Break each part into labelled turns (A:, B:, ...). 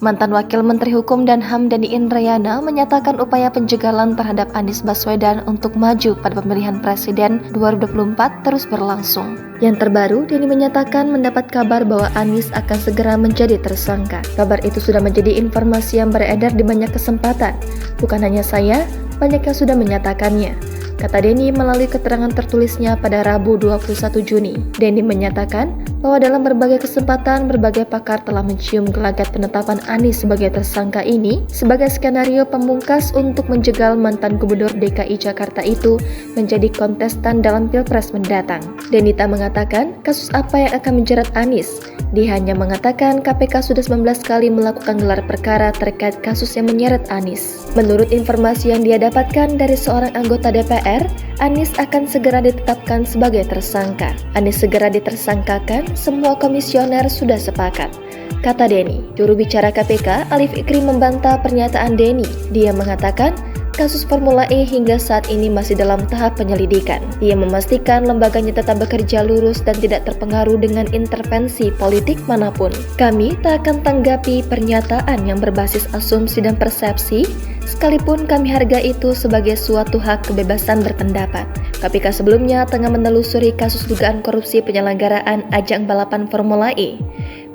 A: Mantan Wakil Menteri Hukum dan HAM Denny Indrayana menyatakan upaya penjagalan terhadap Anies Baswedan untuk maju pada pemilihan presiden 2024 terus berlangsung. Yang terbaru, Denny menyatakan mendapat kabar bahwa Anies akan segera menjadi tersangka. Kabar itu sudah menjadi informasi yang beredar di banyak kesempatan. Bukan hanya saya, banyak yang sudah menyatakannya, kata Denny melalui keterangan tertulisnya pada Rabu 21 Juni. Denny menyatakan bahwa dalam berbagai kesempatan, berbagai pakar telah mencium gelagat penetapan Anies sebagai tersangka ini sebagai skenario pemungkas untuk menjegal mantan Gubernur DKI Jakarta itu menjadi kontestan dalam Pilpres mendatang. Denny tak mengatakan kasus apa yang akan menjerat Anies. Dia hanya mengatakan KPK sudah 19 kali melakukan gelar perkara terkait kasus yang menyeret Anies. Menurut informasi yang dia dapatkan dari seorang anggota DPR, Anies akan segera ditetapkan sebagai tersangka. Anies segera ditersangkakan, semua komisioner sudah sepakat, kata Denny. Juru bicara KPK, Alif Ikri, membantah pernyataan Denny. Dia mengatakan kasus Formula E hingga saat ini masih dalam tahap penyelidikan. Dia memastikan lembaganya tetap bekerja lurus dan tidak terpengaruh dengan intervensi politik manapun. Kami tak akan tanggapi pernyataan yang berbasis asumsi dan persepsi, sekalipun kami hargai itu sebagai suatu hak kebebasan berpendapat. KPK sebelumnya tengah menelusuri kasus dugaan korupsi penyelenggaraan ajang balapan Formula E.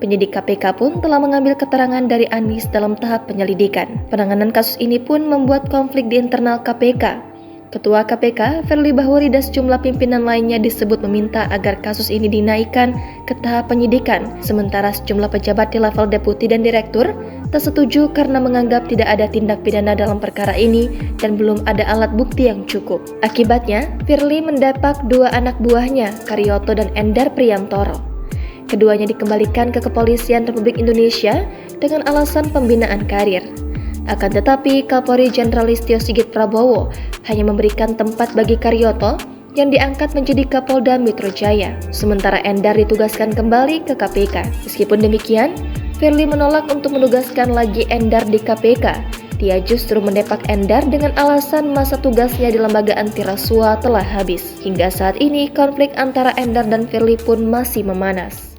A: Penyidik KPK pun telah mengambil keterangan dari Anies dalam tahap penyelidikan. Penanganan kasus ini pun membuat konflik di internal KPK. Ketua KPK, Firly Bahuri, dan sejumlah pimpinan lainnya disebut meminta agar kasus ini dinaikkan ke tahap penyidikan, sementara sejumlah pejabat di level deputi dan direktur tak setuju karena menganggap tidak ada tindak pidana dalam perkara ini dan belum ada alat bukti yang cukup. Akibatnya, Firly mendepak dua anak buahnya, Karyoto dan Endar Priyantoro. Keduanya dikembalikan ke Kepolisian Republik Indonesia dengan alasan pembinaan karir. Akan tetapi, Kapolri Jenderal Listio Sigit Prabowo hanya memberikan tempat bagi Karyoto yang diangkat menjadi Kapolda Metro Jaya, sementara Endar ditugaskan kembali ke KPK. Meskipun demikian, Firly menolak untuk menugaskan lagi Endar di KPK. Dia justru mendepak Endar dengan alasan masa tugasnya di lembaga anti rasuah telah habis. Hingga saat ini, konflik antara Endar dan Firly pun masih memanas.